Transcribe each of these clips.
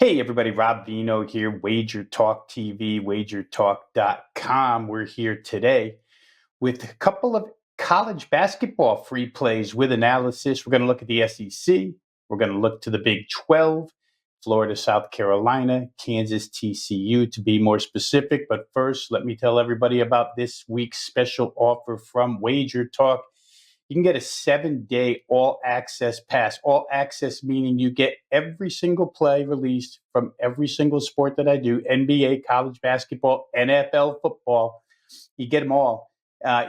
Hey everybody, Rob Veno here, WagerTalk TV, WagerTalk.com. We're here today with a couple of college basketball free plays with analysis. We're going to look at the SEC. We're going to look to the Big 12, Florida, South Carolina, Kansas, TCU to be more specific. But first, let me tell everybody about this week's special offer from WagerTalk. You can get a 7-day all access pass. All access meaning you get every single play released from every single sport that I do: NBA, college basketball, NFL football. You get them all.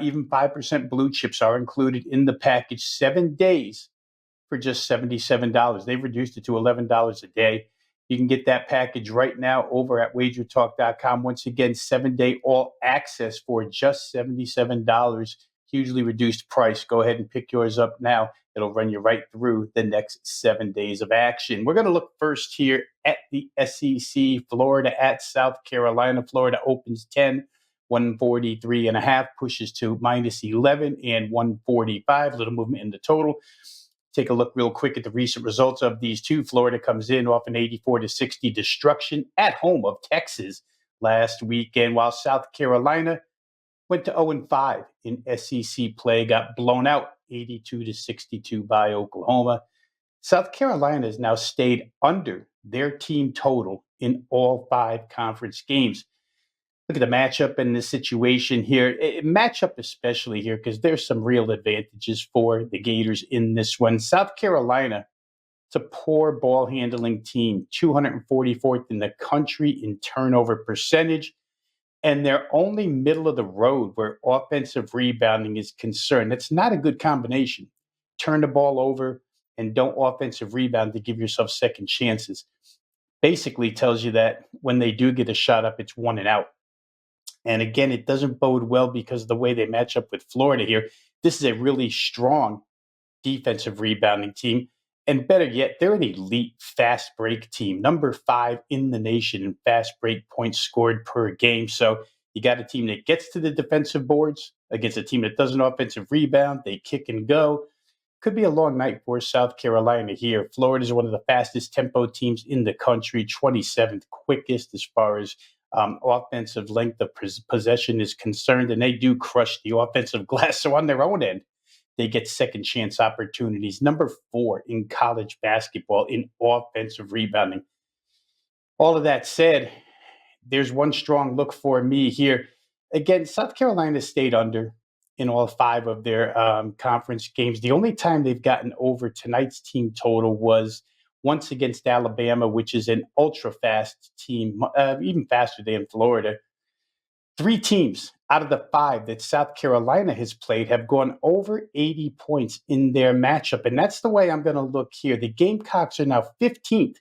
Even 5% blue chips are included in the package. 7 days for just $77. They've reduced it to $11 a day. You can get that package right now over at wagertalk.com. Once again, 7-day all access for just $77. Hugely reduced price. Go ahead and pick yours up now. It'll run you right through the next 7 days of action. We're going to look first here at the SEC. Florida at South Carolina. Florida opens 10, 143.5, pushes to minus 11 and 145. Little movement in the total. Take a look real quick at the recent results of these two. Florida comes in off an 84-60 destruction at home of Texas last weekend, while South Carolina went to 0-5 in SEC play, got blown out 82-62 by Oklahoma. South Carolina has now stayed under their team total in all 5 conference games. Look at the matchup in this situation here. Matchup especially here because there's some real advantages for the Gators in this one. South Carolina, it's a poor ball handling team, 244th in the country in turnover percentage. And they're only middle of the road where offensive rebounding is concerned. That's not a good combination. Turn the ball over and don't offensive rebound to give yourself second chances. Basically tells you that when they do get a shot up, it's 1 and out. And again, it doesn't bode well because of the way they match up with Florida here. This is a really strong defensive rebounding team. And better yet, they're an elite fast break team, number 5 in the nation in fast break points scored per game. So you got a team that gets to the defensive boards against a team that doesn't offensive rebound. They kick and go. Could be a long night for South Carolina here. Florida is one of the fastest tempo teams in the country, 27th quickest as far as offensive length of possession is concerned, and they do crush the offensive glass. So on their own end, they get second chance opportunities. Number 4 in college basketball in offensive rebounding. All of that said, there's one strong look for me here. Again, South Carolina stayed under in all 5 of their conference games. The only time they've gotten over tonight's team total was once against Alabama, which is an ultra-fast team, even faster than Florida. 3 teams out of the 5 that South Carolina has played have gone over 80 points in their matchup. And that's the way I'm going to look here. The Gamecocks are now 15th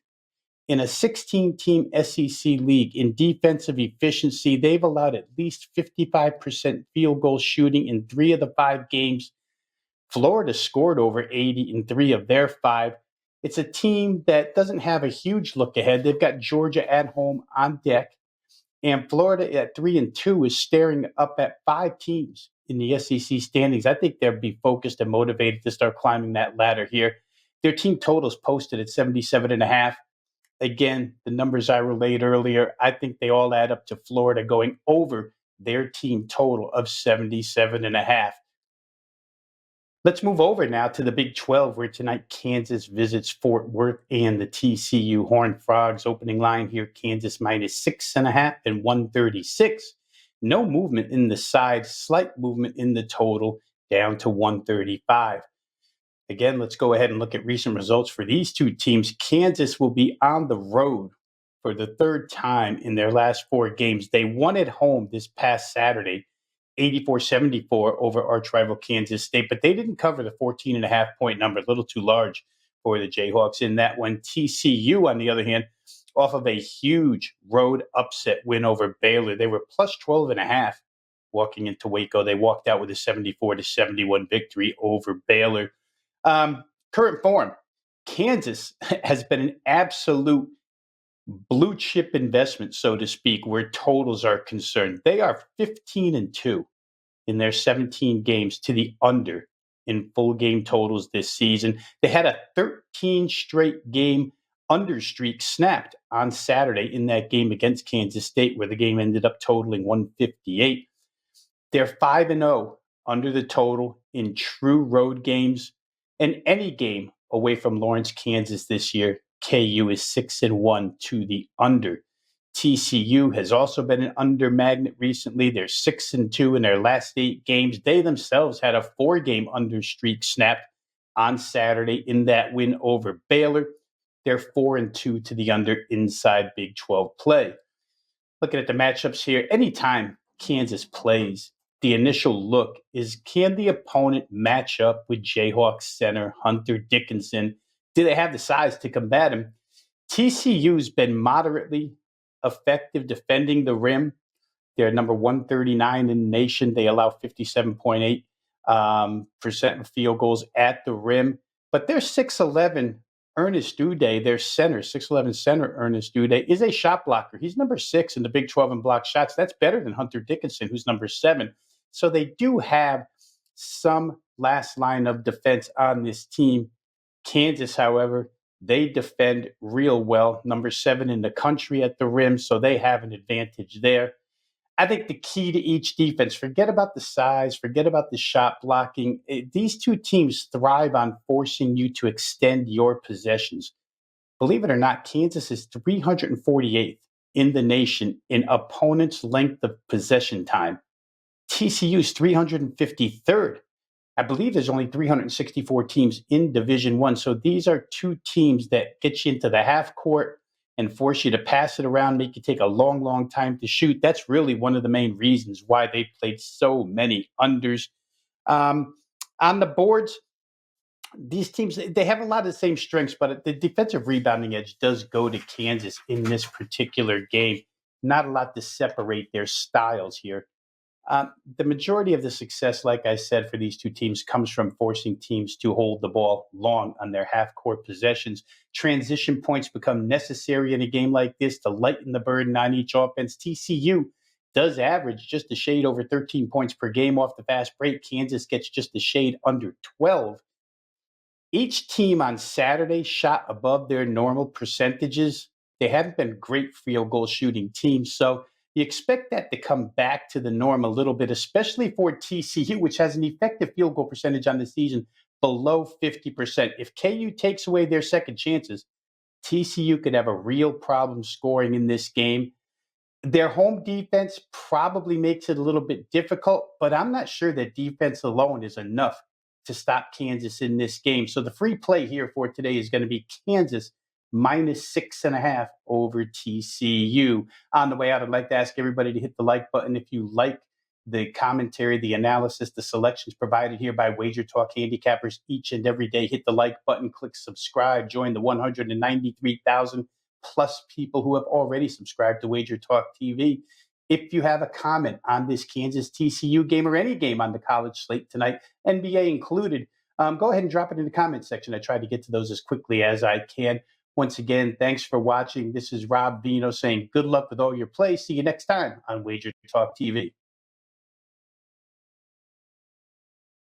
in a 16-team SEC league in defensive efficiency. They've allowed at least 55% field goal shooting in 3 of the 5 games. Florida scored over 80 in 3 of their 5. It's a team that doesn't have a huge look ahead. They've got Georgia at home on deck. And Florida at 3-2 is staring up at 5 teams in the SEC standings. I think they'll be focused and motivated to start climbing that ladder here. Their team totals posted at 77.5. Again, the numbers I relayed earlier, I think they all add up to Florida going over their team total of 77.5. Let's move over now to the Big 12, where tonight Kansas visits Fort Worth and the TCU Horned Frogs. Opening line here, Kansas minus 6.5 and 136. No movement in the side, slight movement in the total, down to 135. Again, let's go ahead and look at recent results for these 2 teams. Kansas will be on the road for the 3rd time in their last 4 games. They won at home this past Saturday, 84-74 over arch rival Kansas State, but they didn't cover the 14.5-point number, a little too large for the Jayhawks in that one. TCU, on the other hand, off of a huge road upset win over Baylor. They were plus 12.5 walking into Waco. They walked out with a 74-71 victory over Baylor. Current form, Kansas has been an absolute blue chip investment, so to speak, where totals are concerned. They are 15-2 in their 17 games to the under in full game totals this season. They had a 13 straight game under streak snapped on Saturday in that game against Kansas State, where the game ended up totaling 158. They're 5-0 under the total in true road games. And any game away from Lawrence, Kansas this year, KU is 6-1 to the under. TCU has also been an under magnet recently. They're 6-2 in their last 8 games. They themselves had a 4-game under streak snapped on Saturday in that win over Baylor. They're 4-2 to the under inside Big 12 play. Looking at the matchups here, anytime Kansas plays, the initial look is, can the opponent match up with Jayhawks center Hunter Dickinson? Do they have the size to combat him? TCU's been moderately effective defending the rim. They're number 139 in the nation. They allow 57.8% of field goals at the rim. But their 6'11 Ernest Uday, their center, 6'11 center Ernest Uday, is a shot blocker. He's number 6 in the Big 12 in block shots. That's better than Hunter Dickinson, who's number 7. So they do have some last line of defense on this team. Kansas, however, they defend real well, number 7 in the country at the rim, so they have an advantage there. I think the key to each defense, forget about the size, forget about the shot blocking. These two teams thrive on forcing you to extend your possessions. Believe it or not, Kansas is 348th in the nation in opponents' length of possession time. TCU is 353rd. I believe there's only 364 teams in Division I. So these are two teams that get you into the half court and force you to pass it around, make you take a long, long time to shoot. That's really one of the main reasons why they played so many unders. On the boards, these teams, they have a lot of the same strengths, but the defensive rebounding edge does go to Kansas in this particular game. Not a lot to separate their styles here. The majority of the success, like I said, for these two teams comes from forcing teams to hold the ball long on their half-court possessions. Transition points become necessary in a game like this to lighten the burden on each offense. TCU does average just a shade over 13 points per game off the fast break. Kansas gets just a shade under 12. Each team on Saturday shot above their normal percentages. They haven't been great field goal shooting teams, so you expect that to come back to the norm a little bit, especially for TCU, which has an effective field goal percentage on the season below 50%. If KU takes away their second chances, TCU could have a real problem scoring in this game. Their home defense probably makes it a little bit difficult, but I'm not sure that defense alone is enough to stop Kansas in this game. So the free play here for today is going to be Kansas -6.5 over TCU. On the way out, I'd like to ask everybody to hit the like button if you like the commentary, the analysis, the selections provided here by WagerTalk handicappers each and every day. Hit the like button, click subscribe, join the 193,000 plus people who have already subscribed to WagerTalk TV. If you have a comment on this Kansas TCU game or any game on the college slate tonight, NBA included, go ahead and drop it in the comment section. I try to get to those as quickly as I can. Once again, thanks for watching. This is Rob Veno saying good luck with all your plays. See you next time on WagerTalk TV.